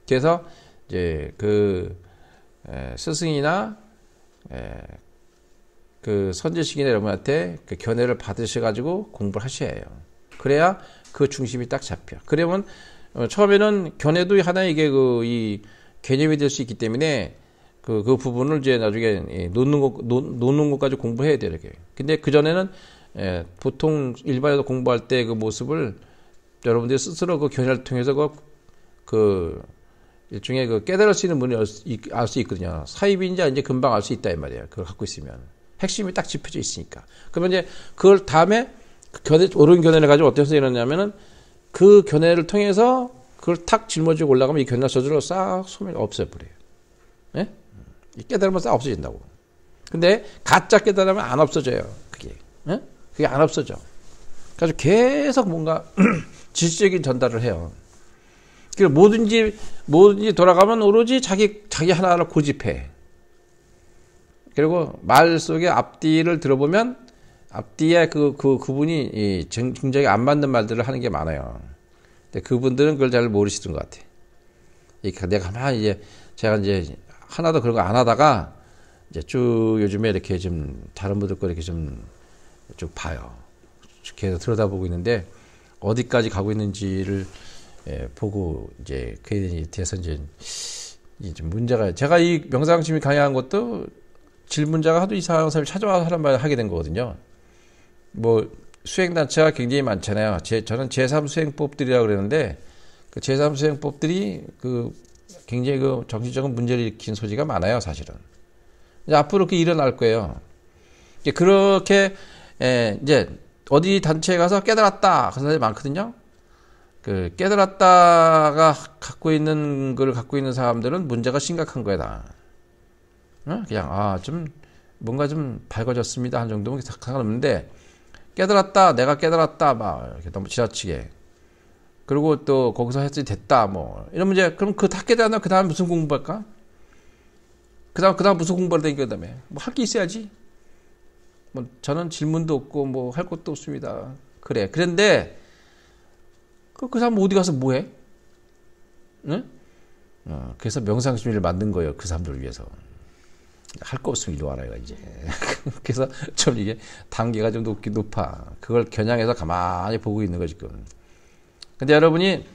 그래서, 이제, 스승이나, 그 선지식이나 여러분한테 그 견해를 받으셔가지고 공부를 하셔야 해요. 그래야 그 중심이 딱 잡혀. 그러면 처음에는 견해도 하나의 이 개념이 될 수 있기 때문에 그 부분을 이제 나중에 놓는 것까지 공부해야 돼요. 이렇게. 근데 그전에는 보통 일반에서 공부할 때 그 모습을 여러분들이 스스로 그 견해를 통해서 일종의 그 깨달을 수 있는 문을 알 수 있거든요. 사입인지 아닌지 금방 알 수 있다 이 말이에요. 그걸 갖고 있으면. 핵심이 딱 짚혀져 있으니까. 그러면 이제 그걸 다음에 옳은 견해를 가지고 어떻게 해서 이러냐면은 그 견해를 통해서 그걸 탁 짊어지고 올라가면 이 견해가 저절로 싹 소멸이 없어버려요. 예? 이 깨달으면 싹 없어진다고. 근데 가짜 깨달으면 안 없어져요. 그게. 예? 그게 안 없어져. 그래서 계속 뭔가 지식적인 전달을 해요. 그리고 뭐든지 돌아가면 오로지 자기 하나를 고집해. 그리고 말 속에 앞뒤를 들어보면 앞뒤에 그분이 굉장히 안 맞는 말들을 하는 게 많아요. 근데 그분들은 그걸 잘 모르시던 것 같아. 내가 가만히 제가 하나도 그런 거 안 하다가 이제 쭉 요즘에 이렇게 좀 다른 분들 거 이렇게 좀 쭉 봐요. 계속 들여다보고 있는데 어디까지 가고 있는지를 보고 이제 그에 대해서 이제 문제가 제가 이 명상심이 강의한 것도 질문자가 하도 이상한 사람을 찾아와서 하란 말을 하게 된 거거든요. 뭐 수행단체가 굉장히 많잖아요. 저는 제3수행법들이라고 그러는데 그 제3수행법들이 그 굉장히 그 정신적인 문제를 일으킨 소지가 많아요, 사실은. 이제 앞으로 그게 일어날 거예요. 이제 그렇게 이제 어디 단체에 가서 깨달았다 그런 사람이 많거든요. 그 깨달았다가 갖고 있는 걸 갖고 있는 사람들은 문제가 심각한 거야 다. 그냥 좀 뭔가 좀 밝아졌습니다 한 정도면 상관없는데 깨달았다 내가 깨달았다 막 이렇게 너무 지나치게 그리고 또 거기서 했지 됐다 뭐 이런 문제 그럼 그 다 깨달았나 그 다음 무슨 공부할까? 그 다음 무슨 공부를 되니까 그다음에 뭐 할 게 있어야지. 뭐 저는 질문도 없고 뭐 할 것도 없습니다. 그래 그런데 그 사람 어디 가서 뭐해? 응? 그래서 명상심리를 만든 거예요. 그 사람들을 위해서. 할 거 없으면 이리 와라, 이제. 그래서 좀 이게 단계가 좀 높아. 그걸 겨냥해서 가만히 보고 있는 거지, 지금. 근데 여러분이,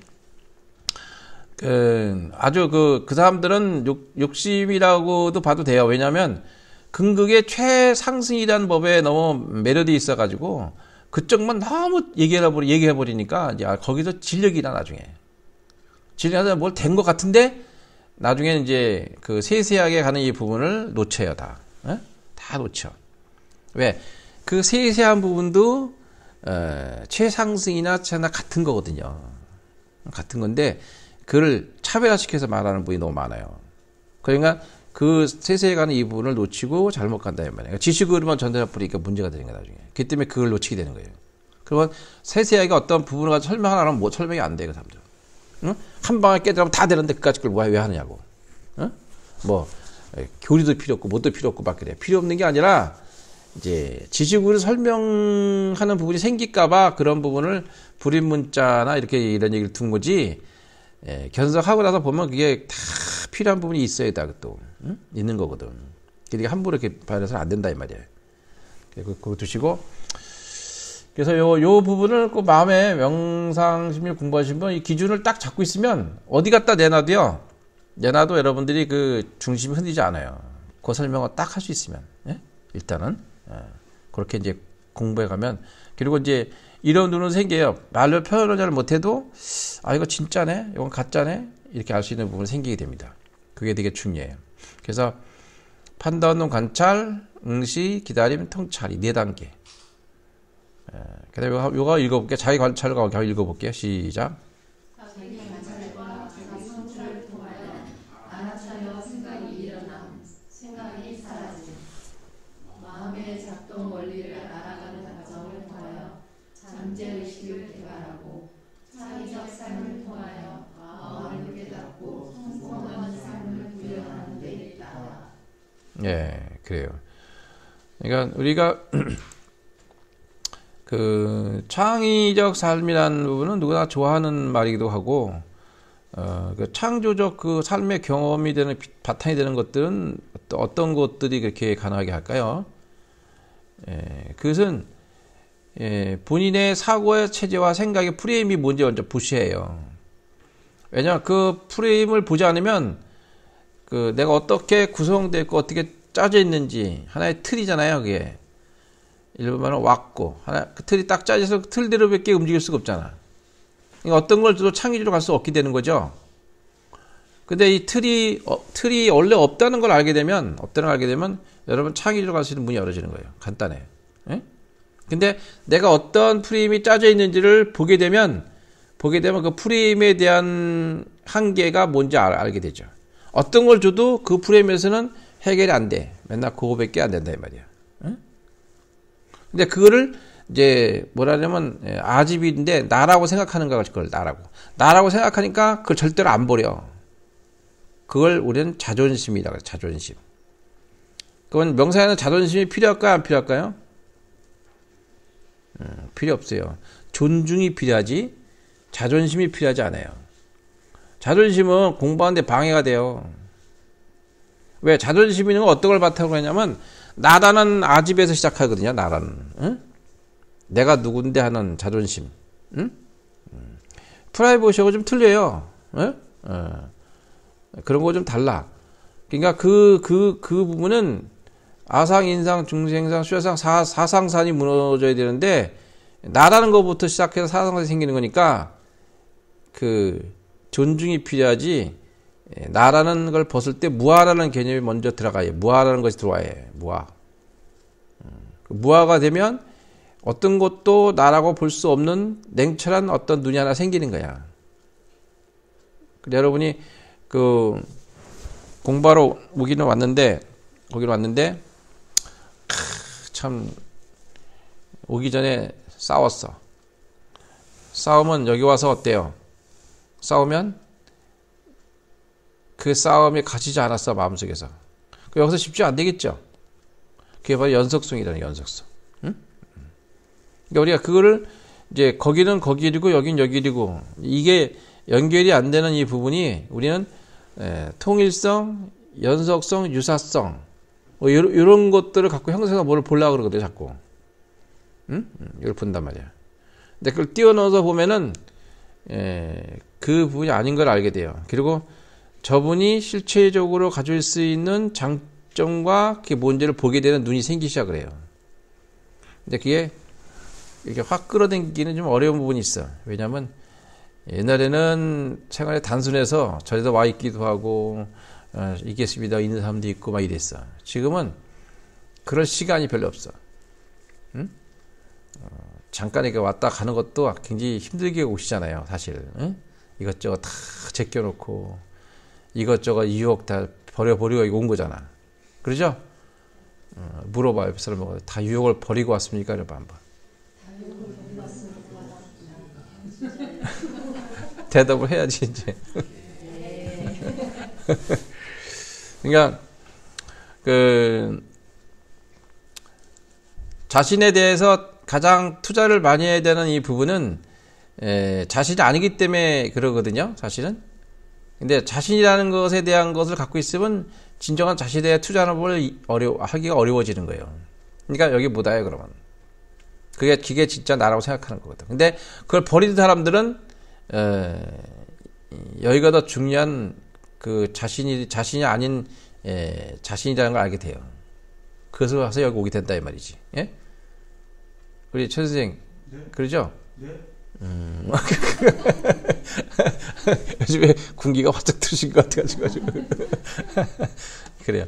아주 그 사람들은 욕심이라고도 봐도 돼요. 왜냐면, 긍극의 최상승이라는 법에 너무 매료돼 있어가지고, 그쪽만 너무 얘기해버리니까, 이제 거기서 진력이다, 나중에. 진력하다 뭘 된 것 같은데, 나중에는 이제 그 세세하게 가는 이 부분을 놓쳐요, 다. 다 놓쳐. 왜? 그 세세한 부분도, 최상승이나 최나 같은 거거든요. 같은 건데, 그걸 차별화시켜서 말하는 분이 너무 많아요. 그러니까 그 세세에 가는 이 부분을 놓치고 잘못 간다, 이 말이에요. 그러니까 지식으로만 전달해버리니까 문제가 되는 거야, 나중에. 그 때문에 그걸 놓치게 되는 거예요. 그러면 세세하게 어떤 부분을 가지고 설명하라면 뭐 설명이 안 돼, 그 사람들. 응? 한 방에 깨달으면 다 되는데 그까짓 걸 왜 하느냐고. 응? 뭐 교리도 필요 없고 뭣도 필요 없고 막 그래. 필요 없는 게 아니라 이제 지식으로 설명하는 부분이 생길까봐 그런 부분을 불임문자나 이렇게 이런 얘기를 둔 거지. 견석하고 나서 보면 그게 다 필요한 부분이 있어야 또 응? 있는 거거든. 그러니까 함부로 이렇게 발해서는 안 된다 이 말이야. 그거 두시고. 그래서 요 부분을 꼭 마음에 명상심리 공부하신 분 이 기준을 딱 잡고 있으면 어디 갖다 내놔도요. 내놔도 여러분들이 그 중심이 흔들리지 않아요. 그 설명을 딱 할 수 있으면 일단은 그렇게 이제 공부해 가면 그리고 이제 이런 눈은 생겨요. 말로 표현을 잘 못해도 이거 진짜네, 이건 가짜네 이렇게 알 수 있는 부분이 생기게 됩니다. 그게 되게 중요해요. 그래서 판단, 관찰, 응시, 기다림, 통찰 이 4단계. 그다음에 요거 읽어볼게요. 자기 관찰을 가고 읽어볼게요. 시작. 자기 관찰과 자기 성찰을 통하여 알아차려 생각이 일어남, 생각이 사라짐. 마음의 작동 원리를 알아가는 과정을 통하여 잠재의식을 개발하고 창의적 삶을 통하여 마음을 깨닫고 성공하는 삶을 구현하는 데 있다. 예, 그래요. 그러니까 우리가 그 창의적 삶이라는 부분은 누구나 좋아하는 말이기도 하고 그 창조적 그 삶의 경험이 되는 바탕이 되는 것들은 어떤 것들이 그렇게 가능하게 할까요? 그것은 본인의 사고의 체제와 생각의 프레임이 뭔지 먼저 보셔야 왜냐하면 그 프레임을 보지 않으면 그 내가 어떻게 구성되어 있고 어떻게 짜져 있는지 하나의 틀이잖아요, 그게. 일본말은 왔고 그 틀이 딱 짜져서 그 틀대로밖에 움직일 수가 없잖아. 그러니까 어떤 걸 줘도 창의적으로 갈 수 없게 되는 거죠. 근데 이 틀이 원래 없다는 걸 알게 되면 여러분 창의적으로 갈 수 있는 문이 열어지는 거예요. 간단해. 근데 내가 어떤 프레임이 짜져 있는지를 보게 되면 그 프레임에 대한 한계가 뭔지 알게 되죠. 어떤 걸 줘도 그 프레임에서는 해결이 안 돼. 맨날 그거밖에 안 된다 이 말이야. 근데 그거를 이제 뭐라 하냐면 아집인데 나라고 생각하는 거야. 그걸 나라고 생각하니까 그걸 절대로 안 버려. 그걸 우리는 자존심이라고 해요. 자존심. 그건 명상에는 자존심이 필요할까요? 안 필요할까요? 필요 없어요. 존중이 필요하지 자존심이 필요하지 않아요. 자존심은 공부하는데 방해가 돼요. 왜? 자존심 있는 건 어떤 걸 바탕으로 하냐면 나라는 아집에서 시작하거든요. 나라는. 내가 누군데 하는 자존심. 프라이버시하고 좀 틀려요. 그런 거 좀 달라. 그러니까 그 부분은 아상, 인상, 중생상, 수여상, 사상산이 무너져야 되는데 나라는 것부터 시작해서 사상산이 생기는 거니까 그 존중이 필요하지. 나라는 걸 벗을 때 무아라는 개념이 먼저 들어가요. 무아라는 것이 들어와야 해요. 무아. 무아가 되면 어떤 것도 나라고 볼 수 없는 냉철한 어떤 눈이 하나 생기는 거야. 여러분이 그 공부하러 거기로 왔는데 참 오기 전에 싸웠어. 싸우면 여기 와서 어때요? 싸우면 그 싸움이 가지지 않았어, 마음속에서. 여기서 쉽지 안 되겠죠? 그게 바로 연속성이라는 연속성. 응? 그러니까 우리가 그거를 이제 거기는 거기이고 여긴 여기이고 이게 연결이 안 되는 이 부분이 우리는 통일성, 연속성, 유사성 뭐 이런 것들을 갖고 형사가 뭐를 보려고 그러거든요, 자꾸. 응? 이걸 본단 말이야. 근데 그걸 띄워넣어서 보면은 그 부분이 아닌 걸 알게 돼요. 그리고 저분이 실체적으로 가질 수 있는 장점과 그게 뭔지를 보게 되는 눈이 생기기 시작을 해요. 근데 그게 이렇게 확 끌어당기기는 좀 어려운 부분이 있어. 왜냐면 옛날에는 생활이 단순해서 저리다 와 있기도 하고 있겠습니다 있는 사람도 있고 막 이랬어. 지금은 그럴 시간이 별로 없어. 응? 잠깐 이렇게 왔다 가는 것도 굉장히 힘들게 오시잖아요, 사실. 응? 이것저것 다 제껴놓고 이것저것 유혹 다 버려버리고 온 거잖아. 그러죠? 물어봐, 옆 사람하고. 다 유혹을 버리고 왔습니까? 이러봐, 한번. 대답을 해야지, 이제. 그러니까, 자신에 대해서 가장 투자를 많이 해야 되는 이 부분은, 자신이 아니기 때문에 그러거든요, 사실은. 근데 자신이라는 것에 대한 것을 갖고 있으면 진정한 자신에 대해 투자하는 걸 하기가 어려워지는 거예요. 그러니까 여기 뭐다요, 그러면. 그게 진짜 나라고 생각하는 거거든. 근데 그걸 버리는 사람들은, 여기가 더 중요한 그 자신이 아닌, 자신이라는 걸 알게 돼요. 그것을 와서 여기 오게 된다, 이 말이지. 예? 우리 최 선생, 네? 그러죠? 네. 요즘에 군기가 활짝 트신 것 같아가지고. 그래요.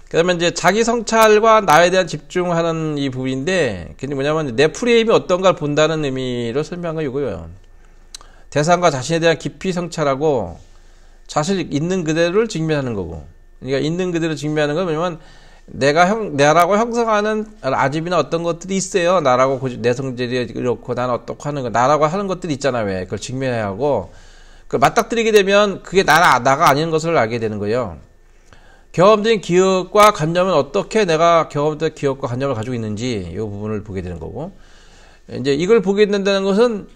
그 다음에 이제 자기 성찰과 나에 대한 집중하는 이 부분인데, 그게 뭐냐면 내 프레임이 어떤가를 본다는 의미로 설명한 거 이거예요. 대상과 자신에 대한 깊이 성찰하고 자신이 있는 그대로를 직면하는 거고. 그러니까 있는 그대로 직면하는 건 뭐냐면 나라고 형성하는 아집이나 어떤 것들이 있어요. 나라고 내 성질이 이렇고 나는 어떻게 하는 거 나라고 하는 것들이 있잖아요. 왜 그걸 직면해야 하고 그걸 맞닥뜨리게 되면 그게 나가 아닌 것을 알게 되는 거예요. 경험적인 기억과 관념은 어떻게 내가 경험적 기억과 관념을 가지고 있는지 이 부분을 보게 되는 거고 이제 이걸 보게 된다는 것은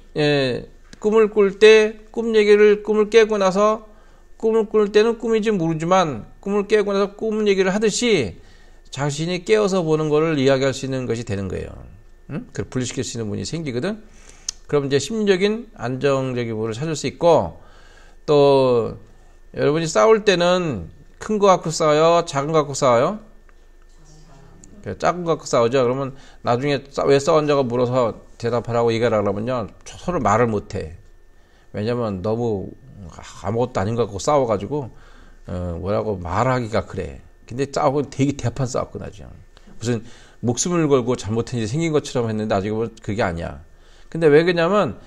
꿈을 꿀 때 꿈을 깨고 나서 꿈을 꿀 때는 꿈인지 모르지만 꿈을 깨고 나서 꿈 얘기를 하듯이 자신이 깨어서 보는 거를 이야기할 수 있는 것이 되는 거예요. 응? 그걸 분리시킬 수 있는 분이 생기거든. 그럼 이제 심리적인 안정적인 부분을 찾을 수 있고 또 여러분이 싸울 때는 큰 거 갖고 싸워요? 작은 거 갖고 싸워요? 작은 거 갖고 싸우죠. 그러면 나중에 왜 싸웠냐고 물어서 대답하라고 얘기하라 그러면요. 서로 말을 못해. 왜냐면 너무 아무것도 아닌 거 갖고 싸워가지고 뭐라고 말하기가 그래. 근데 싸우고 되게 대판 싸웠구나 지금. 무슨 목숨을 걸고 잘못한 일이 생긴 것처럼 했는데 아직 그게 아니야. 근데 왜 그러냐면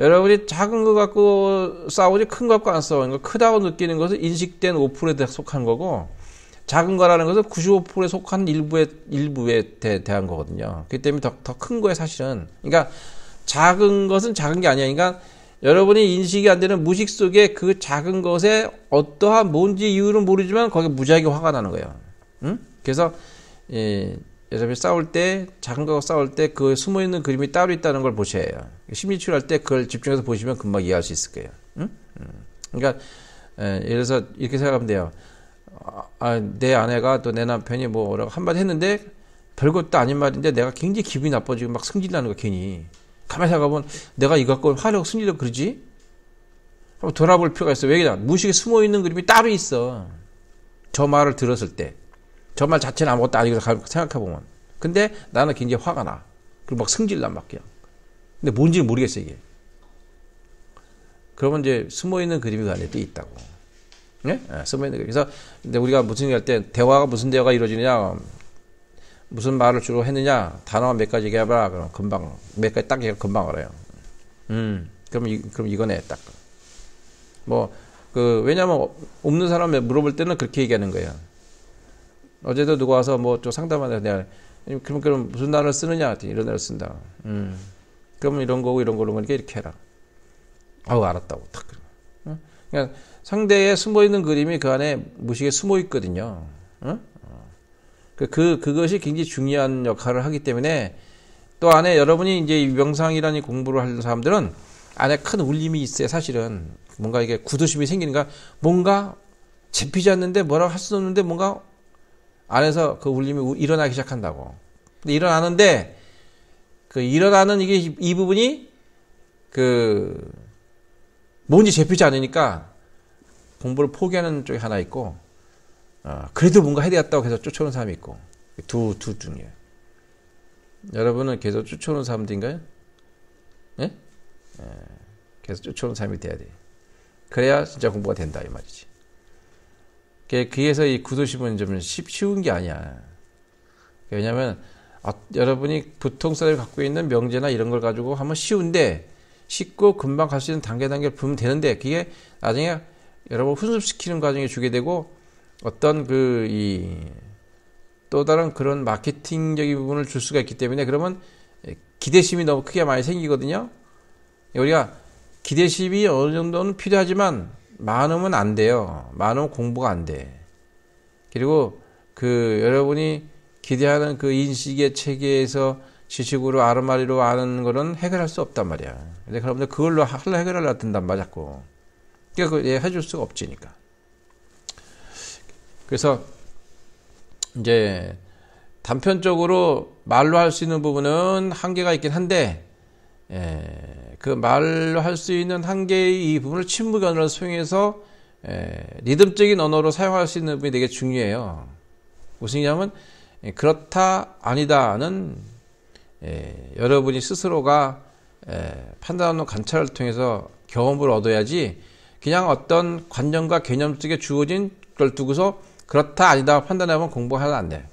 여러분이 작은 거 갖고 싸우지 큰 거 갖고 안 싸우는 거. 크다고 느끼는 것은 인식된 5%에 속한 거고 작은 거라는 것은 95%에 속한 일부에 대한 거거든요. 그렇기 때문에 더 큰 거에 사실은. 그러니까 작은 것은 작은 게 아니야. 그러니까 여러분이 인식이 안 되는 무식 속에 그 작은 것에 어떠한 뭔지 이유는 모르지만 거기에 무지하게 화가 나는 거예요. 응? 그래서 여러분이 싸울 때 작은 거하고 싸울 때 그 숨어있는 그림이 따로 있다는 걸 보셔야 해요. 심리치료할 때 그걸 집중해서 보시면 금방 이해할 수 있을 거예요. 응? 그러니까 예를 들어서 이렇게 생각하면 돼요. 내 아내가 또 내 남편이 뭐라고 한마디 했는데 별것도 아닌 말인데 내가 굉장히 기분이 나빠지고 막 승질나는 거야 괜히. 가만히 생각하면 내가 이거 갖고 화내고 승질내고 그러지? 한번 돌아볼 필요가 있어. 왜 그러냐? 무식에 숨어있는 그림이 따로 있어. 저 말을 들었을 때. 저 말 자체는 아무것도 아니고 생각해보면. 근데 나는 굉장히 화가 나. 그리고 막 승질난 막 그냥. 근데 뭔지는 모르겠어, 이게. 그러면 이제 숨어있는 그림이 그 안에 또 있다고. 네? 숨어있는 그림. 그래서, 근데 우리가 무슨 얘기 할 때, 대화가 무슨 대화가 이루어지느냐, 무슨 말을 주로 했느냐, 단어가 몇 가지 얘기해봐라. 그럼 금방, 몇 가지 딱 얘기하면 금방 알아요. 그럼 이거네, 딱. 왜냐면, 없는 사람에 물어볼 때는 그렇게 얘기하는 거예요. 어제도 누가 와서 좀 상담하는데, 내가, 그럼 무슨 단어를 쓰느냐? 이런 단어를 쓴다. 그러면 이런 거고, 이런 거로 이렇게 해라. 알았다고. 딱. 그러니까 상대의 숨어있는 그림이 그 안에 무식에 숨어 있거든요. 그것이 굉장히 중요한 역할을 하기 때문에 또 안에 여러분이 이제 명상이라는 공부를 하는 사람들은 안에 큰 울림이 있어요. 사실은 뭔가 이게 구도심이 생기니까 뭔가 잡히지 않는데 뭐라고 할 수 없는데 뭔가 안에서 그 울림이 일어나기 시작한다고. 근데 일어나는데 그 일어나는 이 부분이 뭔지 잡히지 않으니까 공부를 포기하는 쪽이 하나 있고, 그래도 뭔가 해야 되겠다고 해서 쫓아오는 사람이 있고, 두 중이에요. 여러분은 계속 쫓아오는 사람들인가요? 예? 계속 쫓아오는 사람이 돼야 돼. 그래야 진짜 공부가 된다, 이 말이지. 그래서 이 구도심은 좀 쉬운 게 아니야. 왜냐면, 여러분이 보통 사람이 갖고 있는 명제나 이런 걸 가지고 하면 쉬운데, 쉽고 금방 갈 수 있는 단계를 보면 되는데, 그게 나중에 여러분 훈습시키는 과정에 주게 되고, 어떤 또 다른 그런 마케팅적인 부분을 줄 수가 있기 때문에, 그러면 기대심이 너무 크게 많이 생기거든요. 우리가 기대심이 어느 정도는 필요하지만, 많으면 안 돼요. 많으면 공부가 안 돼. 그리고 여러분이 기대하는 그 인식의 체계에서 지식으로 아르마리로 아는 거는 해결할 수 없단 말이야. 근데 그러면 그걸로 해결하려 든단 말이야, 자꾸. 그러니까 해줄 수가 없지니까. 그래서 이제 단편적으로 말로 할 수 있는 부분은 한계가 있긴 한데, 그 말로 할 수 있는 한계의 이 부분을 침묵 언어를 사용해서 리듬적인 언어로 사용할 수 있는 부분이 되게 중요해요. 무슨 얘기냐면 그렇다 아니다는 여러분이 스스로가 판단하는 관찰을 통해서 경험을 얻어야지, 그냥 어떤 관념과 개념 속에 주어진 걸 두고서 그렇다 아니다 판단하면 공부하면 안 돼.